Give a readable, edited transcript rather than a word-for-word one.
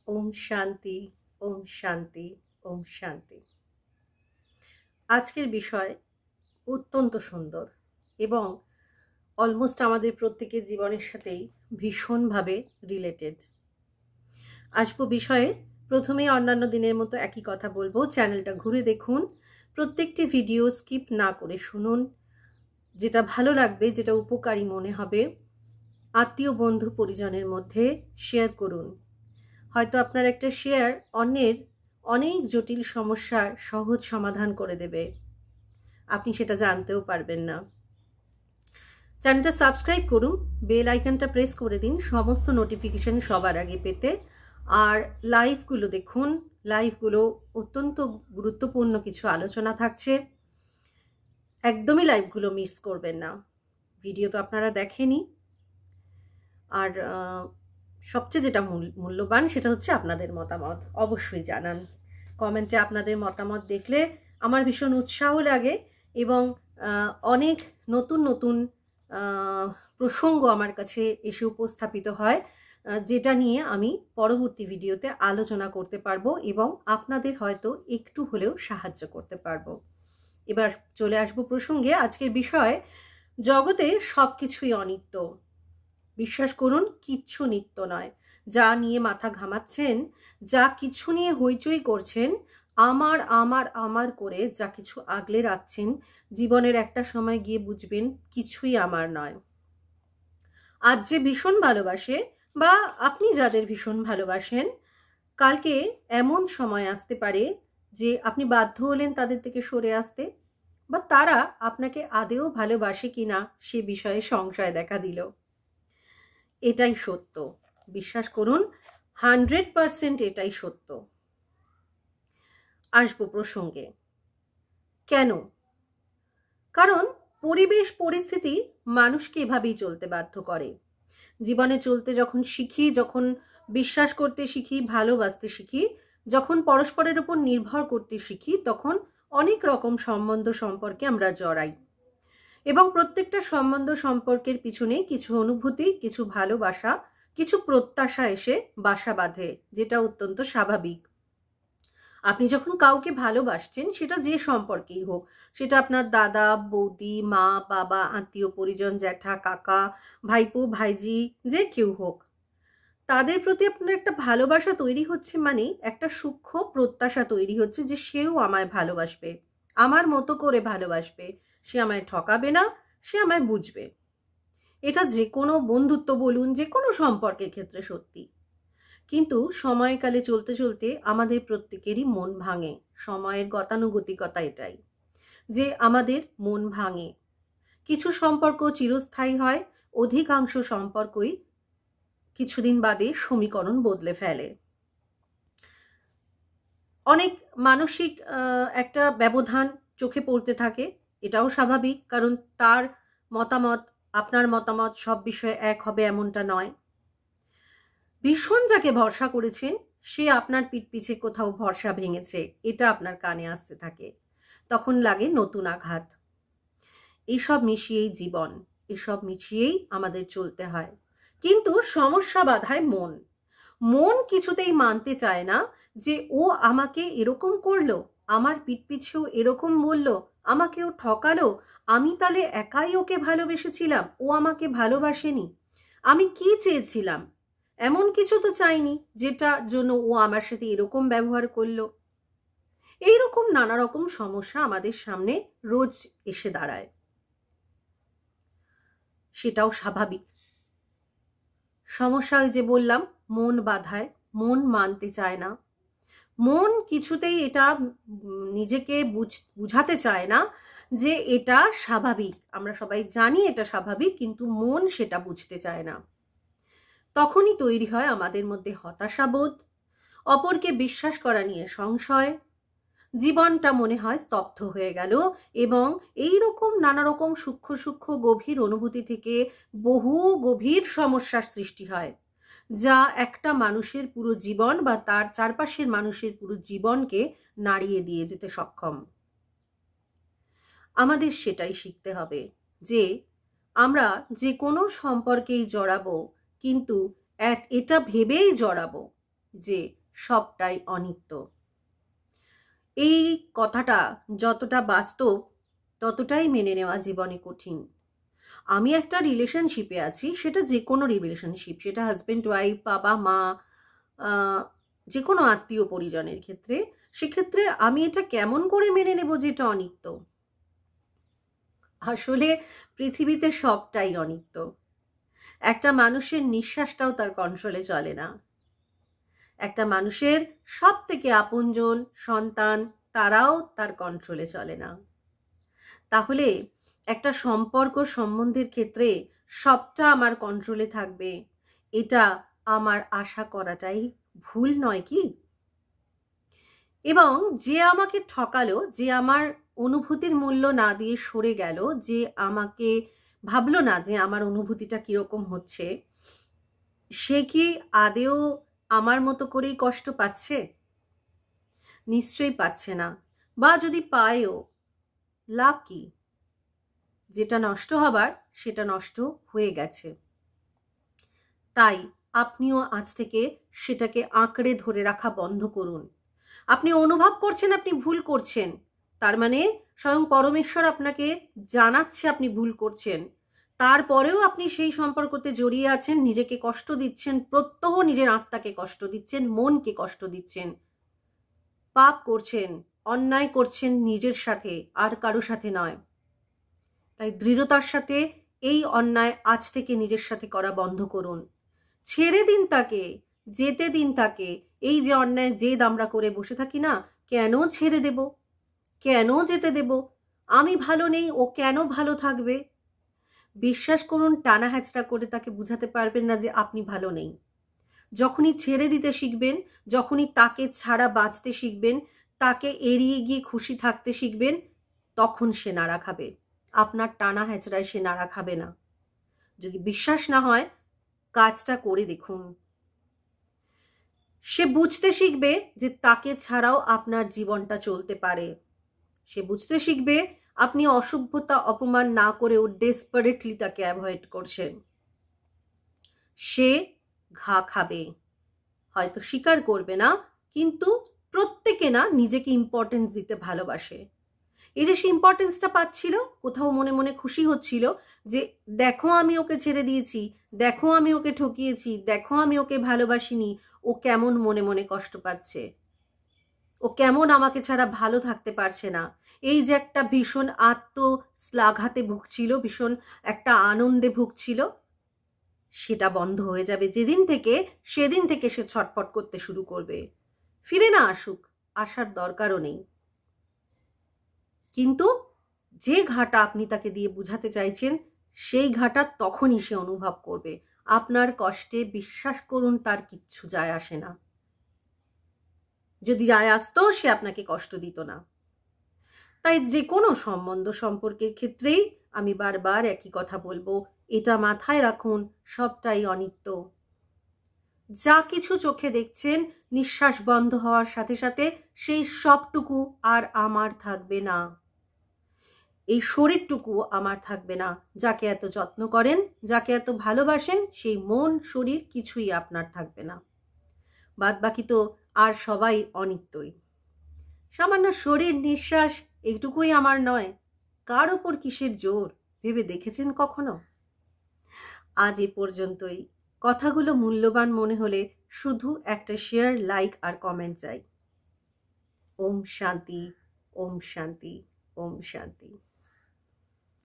ওম শান্তি, ওম শান্তি, ওম শান্তি। আজকের বিষয় অত্যন্ত সুন্দর এবং অলমোস্ট আমাদের প্রত্যেকের জীবনের সাথেই ভীষণভাবে রিলেটেড। আসবো বিষয়ে প্রথমেই অন্যান্য দিনের মতো একই কথা বলবো, চ্যানেলটা ঘুরে দেখুন, প্রত্যেকটি ভিডিও স্কিপ না করে শুনুন। যেটা ভালো লাগবে, যেটা উপকারী মনে হবে, আত্মীয় বন্ধু পরিজনের মধ্যে শেয়ার করুন। হয়তো আপনার একটা শেয়ার অন্যের অনেক জটিল সমস্যার সহজ সমাধান করে দেবে, আপনি সেটা জানতেও পারবেন না। চ্যানেলটা সাবস্ক্রাইব করুন, বেল আইকনটা প্রেস করে দিন সমস্ত নোটিফিকেশন সবার আগে পেতে। আর লাইভগুলো দেখুন, লাইভগুলো অত্যন্ত গুরুত্বপূর্ণ কিছু আলোচনা থাকছে, একদমই লাইভগুলো মিস করবেন না। ভিডিও তো আপনারা দেখেনি, আর সবচেয়ে যেটা মূল্যবান সেটা হচ্ছে আপনাদের মতামত। অবশ্যই জানান কমেন্টে, আপনাদের মতামত দেখলে আমার ভীষণ উৎসাহ লাগে এবং অনেক নতুন নতুন প্রসঙ্গ আমার কাছে এসে উপস্থাপিত হয়, যেটা নিয়ে আমি পরবর্তী ভিডিওতে আলোচনা করতে পারবো এবং আপনাদের হয়তো একটু হলেও সাহায্য করতে পারবো। এবার চলে আসবো প্রসঙ্গে। আজকের বিষয়, জগতে সব কিছুই অনিত্য। বিশ্বাস করুন, কিচ্ছু নিত্য নয়। যা নিয়ে মাথা ঘামাচ্ছেন, যা কিছু নিয়ে হইচই করছেন, আমার আমার আমার করে যা কিছু আগলে রাখছেন, জীবনের একটা সময় গিয়ে বুঝবেন কিছুই আমার নয়। আজ যে ভীষণ ভালোবাসে বা আপনি যাদের ভীষণ ভালোবাসেন, কালকে এমন সময় আসতে পারে যে আপনি বাধ্য হলেন তাদের থেকে সরে আসতে, বা তারা আপনাকে আদেও ভালোবাসে কিনা সে বিষয়ে সংশয় দেখা দিল। এটাই সত্য, বিশ্বাস করুন, 100% এটাই সত্য। আসবো প্রসঙ্গে। কেন? কারণ পরিবেশ পরিস্থিতি মানুষকে এভাবেই চলতে বাধ্য করে। জীবনে চলতে যখন শিখি, যখন বিশ্বাস করতে শিখি, ভালোবাসতে শিখি, যখন পরস্পরের উপর নির্ভর করতে শিখি, তখন অনেক রকম সম্বন্ধ সম্পর্কে আমরা জড়াই এবং প্রত্যেকটা সম্বন্ধ সম্পর্কের পিছনে কিছু অনুভূতি, কিছু ভালোবাসা, কিছু প্রত্যাশা এসে বাসা বাঁধে, যেটা অত্যন্ত স্বাভাবিক। আপনি যখন কাউকে ভালোবাসছেন, সেটা যে সম্পর্কেই হোক, সেটা আপনার দাদা, বৌদি, মা, বাবা, আত্মীয় পরিজন, জ্যাঠা, কাকা, ভাইপো, ভাইজি, যে কেউ হোক, তাদের প্রতি আপনার একটা ভালোবাসা তৈরি হচ্ছে, মানে একটা সূক্ষ্ম প্রত্যাশা তৈরি হচ্ছে যে সেও আমায় ভালোবাসবে, আমার মতো করে ভালোবাসবে, সে আমায় ঠকাবে না, সে আমায় বুঝবে। এটা যে কোনো বন্ধুত্ব বলুন, যে কোনো সম্পর্কের ক্ষেত্রে সত্যি। কিন্তু সময়কালে চলতে চলতে আমাদের প্রত্যেকেরই মন ভাঙে। সময়ের গতানুগতিকতা এটাই, যে আমাদের মন ভাঙে। কিছু সম্পর্ক চিরস্থায়ী হয়, অধিকাংশ সম্পর্কই কিছুদিন বাদে সমীকরণ বদলে ফেলে। অনেক মানসিক একটা ব্যবধান চোখে পড়তে থাকে, এটাও স্বাভাবিক, কারণ তার মতামত আপনার মতামত সব বিষয়ে এক হবে এমনটা নয়। ভীষণ যাকে ভরসা করেছেন, সে আপনার পিঠ পিছে কোথাও ভরসা ভেঙেছে, এটা আপনার কানে আসতে থাকে, তখন লাগে নতুন আঘাত। এইসব মিশিয়েই জীবন, এসব মিশিয়েই আমাদের চলতে হয়। কিন্তু সমস্যা বাধায় মন। মন কিছুতেই মানতে চায় না যে ও আমাকে এরকম করলো, আমার পিঠ পিছেও এরকম বললো, আমাকেও ঠকালো, আমি তাহলে একাই ওকে ভালোবেসেছিলাম, ও আমাকে ভালোবাসেনি। আমি কি চেয়েছিলাম? এমন কিছু তো চাইনি যেটার জন্য ও আমার সাথে এরকম ব্যবহার করলো। এইরকম নানা রকম সমস্যা আমাদের সামনে রোজ এসে দাঁড়ায়। সেটাও স্বাভাবিক। সমস্যা, ওই যে বললাম, মন বাধায়, মন মানতে চায় না। মন কিছুতেই এটা নিজেকে বুঝাতে চায় না যে এটা স্বাভাবিক। আমরা সবাই জানি এটা স্বাভাবিক, কিন্তু মন সেটা বুঝতে চায় না। তখনই তৈরি হয় আমাদের মধ্যে হতাশাবোধ, অপরকে বিশ্বাস করা নিয়ে সংশয়, জীবনটা মনে হয় স্তব্ধ হয়ে গেল এবং এই রকম নানা রকম সূক্ষ্ম সূক্ষ্ম গভীর অনুভূতি থেকে বহু গভীর সমস্যার সৃষ্টি হয়, যা একটা মানুষের পুরো জীবন বা তার চারপাশের মানুষের পুরো জীবনকে নাড়িয়ে দিয়ে যেতে সক্ষম। আমাদের সেটাই শিখতে হবে যে আমরা যে কোনো সম্পর্কেই জড়াবো, কিন্তু এটা ভেবেই জড়াবো যে সবটাই অনিত্য। এই কথাটা যতটা বাস্তব ততটাই মেনে নেওয়া জীবনে কঠিন। আমি একটা রিলেশনশিপে আছি, সেটা যে কোনো রিলেশনশিপ, সেটা হাজব্যান্ড ওয়াইফ, বাবা মা, যে কোনো আত্মীয় পরিজনের ক্ষেত্রে, সেক্ষেত্রে আমি এটা কেমন করে মেনে নেব যে এটা অনিত্য? আসলে পৃথিবীতে সবটাই অনিত্য। একটা মানুষের নিঃশ্বাসটাও তার কন্ট্রোলে চলে না। একটা মানুষের সব থেকে আপনজন, সন্তান, তারাও তার কন্ট্রোলে চলে না। তাহলে একটা সম্পর্ক সম্বন্ধের ক্ষেত্রে সবটা আমার কন্ট্রোলে থাকবে, এটা আমার আশা করাটাই ভুল নয় কি? এবং যে আমাকে ঠকালো, যে আমার অনুভূতির মূল্য না দিয়ে সরে গেল, যে আমাকে ভাবলো না যে আমার অনুভূতিটা কিরকম হচ্ছে, সে কি আদেও আমার মতো করেই কষ্ট পাচ্ছে? নিশ্চয়ই পাচ্ছে না। বা যদি পায়ও, লাভ কি? যেটা নষ্ট হবার সেটা নষ্ট হয়ে গেছে। তাই আপনিও আজ থেকে সেটাকে আঁকড়ে ধরে রাখা বন্ধ করুন। আপনি অনুভব করছেন আপনি ভুল করছেন, তার মানে স্বয়ং পরমেশ্বর আপনাকে জানাচ্ছে আপনি ভুল করছেন। তারপরেও আপনি সেই সম্পর্কতে জড়িয়ে আছেন, নিজেকে কষ্ট দিচ্ছেন, প্রত্যহ নিজের আত্মাকে কষ্ট দিচ্ছেন, মনকে কষ্ট দিচ্ছেন, পাপ করছেন, অন্যায় করছেন নিজের সাথে, আর কারো সাথে নয়। তাই দৃঢ়তার সাথে এই অন্যায় আজ থেকে নিজের সাথে করা বন্ধ করুন। ছেড়ে দিন তাকে, যেতে দিন তাকে। এই যে অন্যায় জেদ আমরা করে বসে থাকি না, কেন ছেড়ে দেব, কেন যেতে দেব, আমি ভালো নেই, ও কেন ভালো থাকবে? বিশ্বাস করুন, টানা হ্যাচড়া করে তাকে বুঝাতে পারবেন না যে আপনি ভালো নেই। যখনই ছেড়ে দিতে শিখবেন, যখনই তাকে ছাড়া বাঁচতে শিখবেন, তাকে এড়িয়ে গিয়ে খুশি থাকতে শিখবেন, তখন সে নাড়া খাবে। আপনার টানা হ্যাচড়ায় সে নাড়া খাবে না। যদি বিশ্বাস না হয়, কাজটা করে দেখুন। সে বুঝতে শিখবে যে তাকে ছাড়াও আপনার জীবনটা চলতে পারে। সে বুঝতে শিখবে আপনি অসভ্যতা অপমান না করেও ডেসপারেটলি তাকে অ্যাভয়েড করছেন। সে ঘা খাবে, হয়তো স্বীকার করবে না, কিন্তু প্রত্যেকে না নিজেকে ইম্পর্টেন্স দিতে ভালোবাসে। এই যে সে ইম্পর্টেন্সটা পাচ্ছিল, কোথাও মনে মনে খুশি হচ্ছিল যে দেখো আমি ওকে ছেড়ে দিয়েছি, দেখো আমি ওকে ঠকিয়েছি, দেখো আমি ওকে ভালোবাসিনি, ও কেমন মনে মনে কষ্ট পাচ্ছে, ও কেমন আমাকে ছাড়া ভালো থাকতে পারছে না। এই যে একটা ভীষণ আত্মশ্লাঘাতে ভুগছিল, ভীষণ একটা আনন্দে ভুগছিল, সেটা বন্ধ হয়ে যাবে যেদিন থেকে, সেদিন থেকে সে ছটফট করতে শুরু করবে। ফিরে না আসুক, আসার দরকারও নেই। কিন্তু যে ঘাটা আপনি তাকে দিয়ে বুঝাতে চাইছেন, সেই ঘাটা তখনই সে অনুভব করবে। আপনার কষ্টে বিশ্বাস করুন তার কিচ্ছু যায় আসে না। যদি যায় আসতো, সে আপনাকে কষ্ট দিত না। তাই যে কোনো সম্বন্ধ সম্পর্কের ক্ষেত্রেই আমি বারবার একই কথা বলবো, এটা মাথায় রাখুন, সবটাই অনিত্য। যা কিছু চোখে দেখছেন, নিঃশ্বাস বন্ধ হওয়ার সাথে সাথে সেই সবটুকু আর আমার থাকবে না। এই শরীরটুকু আমার থাকবে না। যাকে এত যত্ন করেন, যাকে এত ভালোবাসেন, সেই মন শরীর কিছুই আপনার থাকবে না। বাদ বাকি তো আর সবাই অনিত্যই। সামান্য শরীর, নিঃশ্বাস, এইটুকুই আমার নয়। কার ওপর কিসের জোর ভেবে দেখেছেন কখনো? আজ এ পর্যন্তই। কথাগুলো মূল্যবান মনে হলে শুধু একটা শেয়ার, লাইক আর কমেন্ট চাই। ওম শান্তি, ওম শান্তি, ওম শান্তি।